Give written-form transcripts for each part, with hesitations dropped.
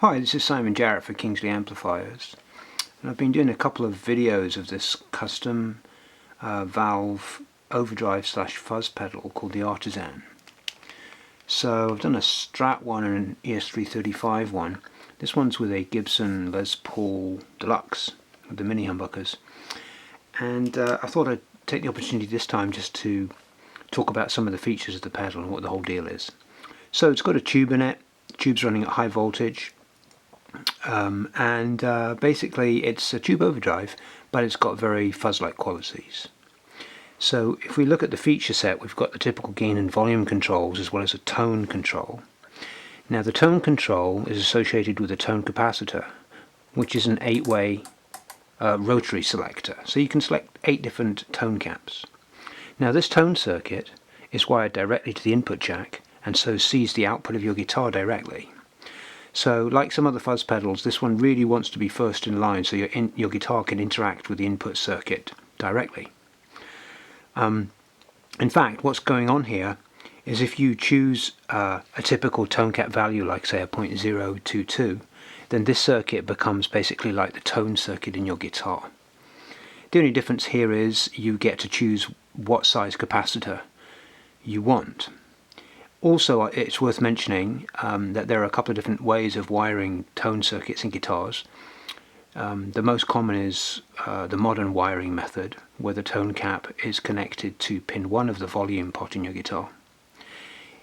Hi, this is Simon Jarrett for Kingsley Amplifiers, and I've been doing a couple of videos of this custom valve overdrive / fuzz pedal called the Artisan. So I've done a Strat one and an ES335 one. This one's with a Gibson Les Paul Deluxe with the mini humbuckers, and I thought I'd take the opportunity this time just to talk about some of the features of the pedal and what the whole deal is. So it's got a tube in it. The tube's running at high voltage. Basically it's a tube overdrive, but it's got very fuzz-like qualities. So if we look at the feature set, we've got the typical gain and volume controls as well as a tone control. Now the tone control is associated with a tone capacitor, which is an 8-way rotary selector, so you can select 8 different tone caps. Now this tone circuit is wired directly to the input jack and so sees the output of your guitar directly. So like some other fuzz pedals, this one really wants to be first in line so your guitar can interact with the input circuit directly. In fact, what's going on here is if you choose a typical tone cap value, like say a 0.022, then this circuit becomes basically like the tone circuit in your guitar. The only difference here is you get to choose what size capacitor you want. Also, it's worth mentioning that there are a couple of different ways of wiring tone circuits in guitars. The most common is the modern wiring method, where the tone cap is connected to pin 1 of the volume pot in your guitar.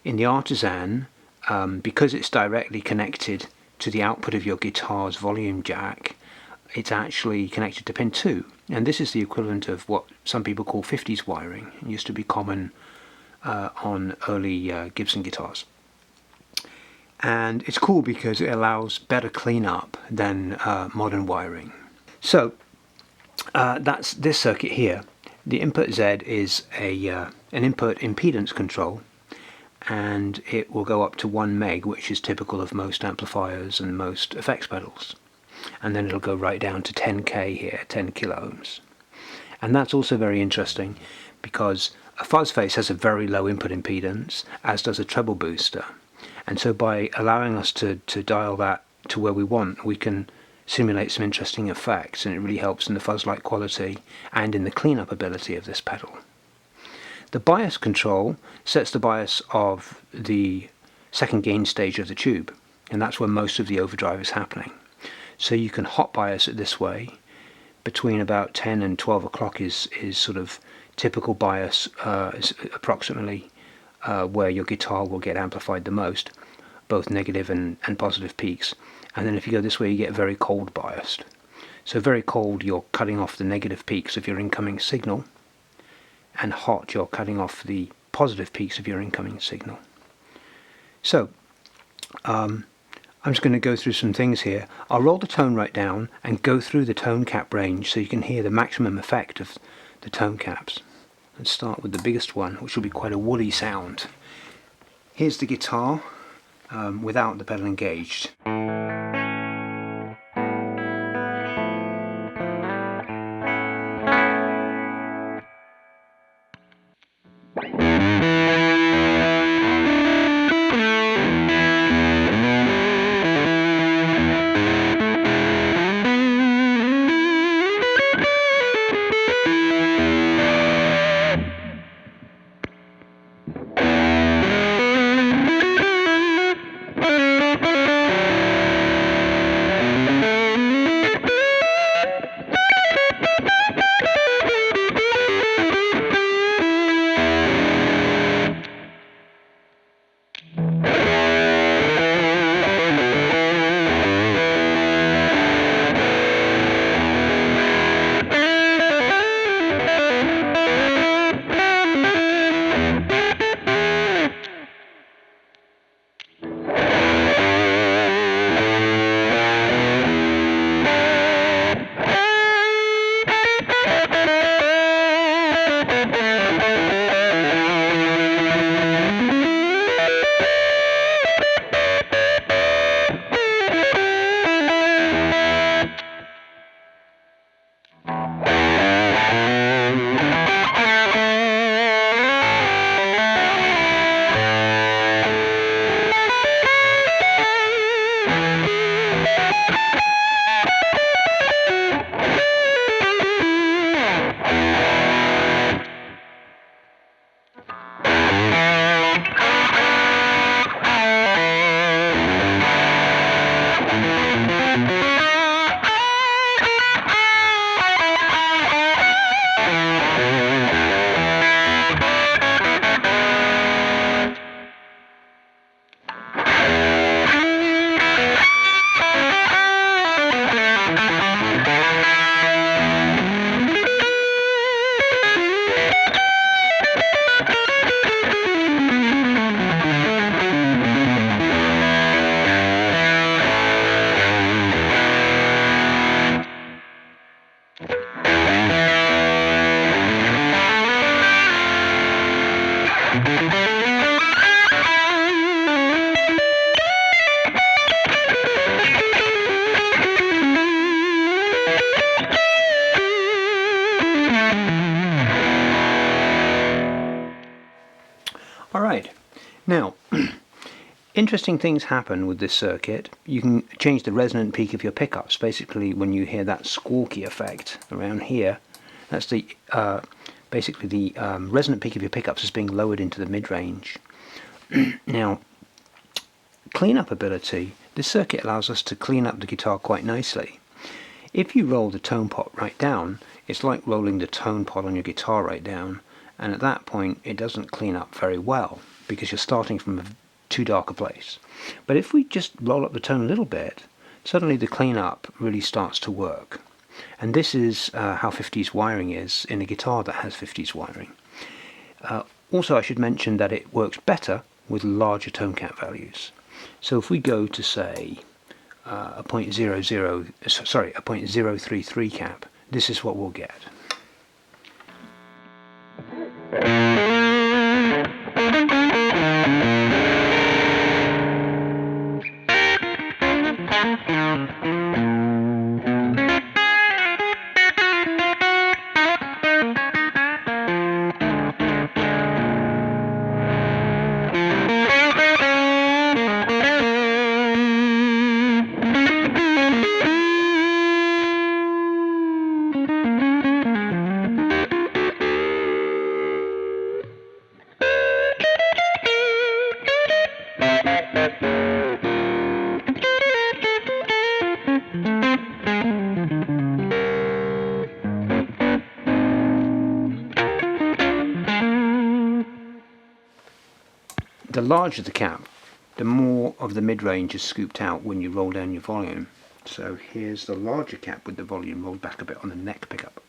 In the Artisan, because it's directly connected to the output of your guitar's volume jack, it's actually connected to pin 2, and this is the equivalent of what some people call 50s wiring. It used to be common on early Gibson guitars, and it's cool because it allows better cleanup than modern wiring. So that's this circuit here. The input Z is an input impedance control, and it will go up to 1 meg, which is typical of most amplifiers and most effects pedals, and then it'll go right down to 10k here, 10 kilo ohms. And that's also very interesting because a fuzz face has a very low input impedance, as does a treble booster, and so by allowing us to dial that to where we want, we can simulate some interesting effects, and it really helps in the fuzz-like quality and in the cleanup ability of this pedal. The bias control sets the bias of the second gain stage of the tube, and that's where most of the overdrive is happening. So you can hot bias it this way. Between about 10 and 12 o'clock is sort of typical bias, is approximately where your guitar will get amplified the most, both negative and positive peaks. And then if you go this way, you get very cold biased. So very cold, you're cutting off the negative peaks of your incoming signal, and hot, you're cutting off the positive peaks of your incoming signal. So I'm just going to go through some things here. I'll roll the tone right down and go through the tone cap range so you can hear the maximum effect of the tone caps. Let's start with the biggest one, which will be quite a woolly sound. Here's the guitar without the pedal engaged. Now, interesting things happen with this circuit. You can change the resonant peak of your pickups. Basically, when you hear that squawky effect around here, that's the basically the resonant peak of your pickups is being lowered into the mid-range. Now, cleanup ability. This circuit allows us to clean up the guitar quite nicely. If you roll the tone pot right down, it's like rolling the tone pot on your guitar right down, and at that point it doesn't clean up very well because you're starting from a too dark a place. But if we just roll up the tone a little bit, suddenly the cleanup really starts to work. And this is how 50s wiring is in a guitar that has 50s wiring. Also, I should mention that it works better with larger tone cap values. So if we go to, say, a 0.033 cap, this is what we'll get. The larger the cap, the more of the mid-range is scooped out when you roll down your volume. So here's the larger cap with the volume rolled back a bit on the neck pickup.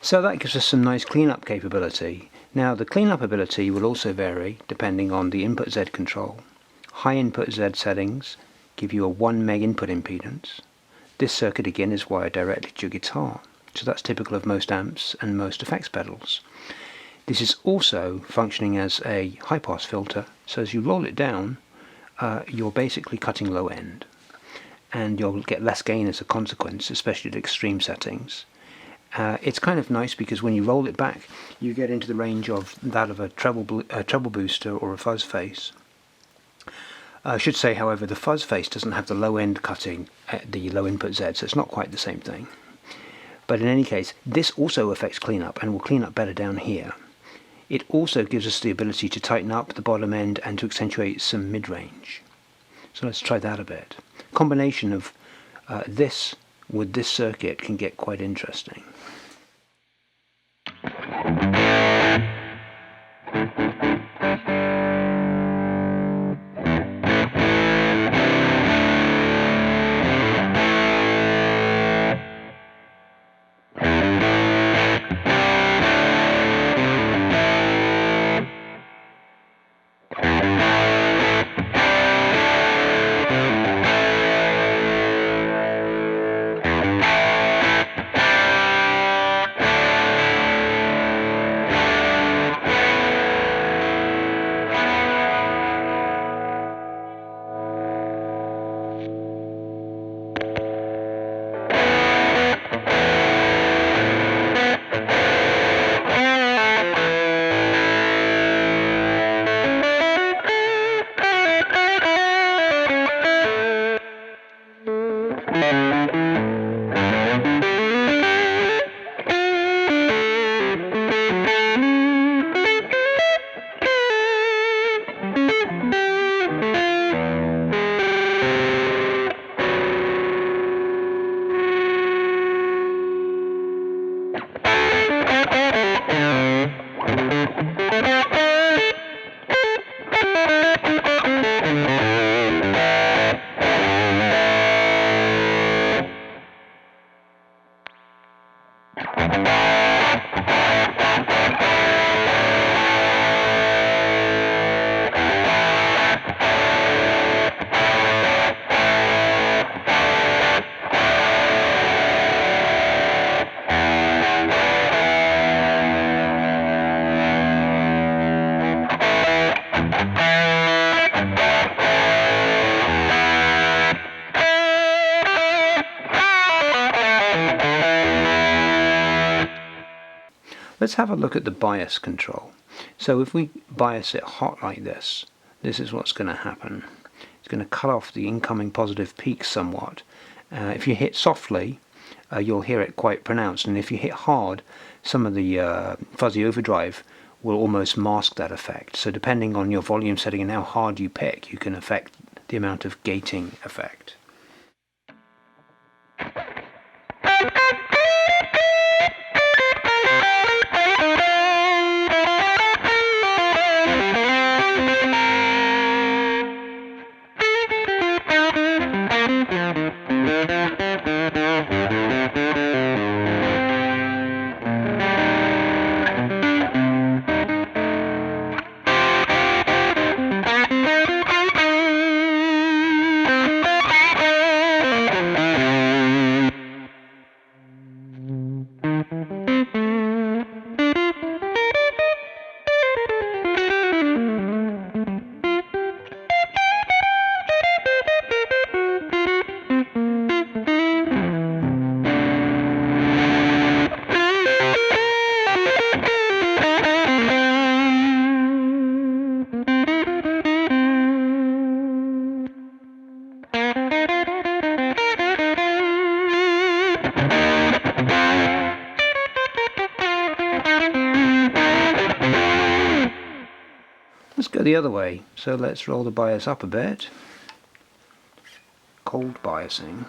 So that gives us some nice cleanup capability. Now the cleanup ability will also vary depending on the input Z control. High input Z settings give you a 1 meg input impedance. This circuit again is wired directly to your guitar, so that's typical of most amps and most effects pedals. This is also functioning as a high pass filter, so as you roll it down you're basically cutting low end, and you'll get less gain as a consequence, especially at extreme settings. It's kind of nice because when you roll it back you get into the range of that of a treble booster or a fuzz face. I should say, however, the fuzz face doesn't have the low end cutting at the low input Z, so it's not quite the same thing. But in any case, this also affects cleanup and will clean up better down here. It also gives us the ability to tighten up the bottom end and to accentuate some mid-range. So let's try that a bit. Combination of this with this circuit can get quite interesting. Let's have a look at the bias control. So if we bias it hot like this, this is what's going to happen. It's going to cut off the incoming positive peaks somewhat. If you hit softly, you'll hear it quite pronounced, and if you hit hard, some of the fuzzy overdrive will almost mask that effect. So depending on your volume setting and how hard you pick, you can affect the amount of gating effect. Let's go the other way. So let's roll the bias up a bit. Cold biasing.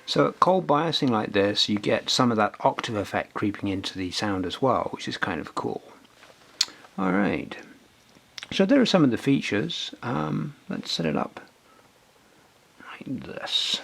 So at cold biasing like this, you get some of that octave effect creeping into the sound as well, which is kind of cool. Alright, so there are some of the features. Let's set it up like this.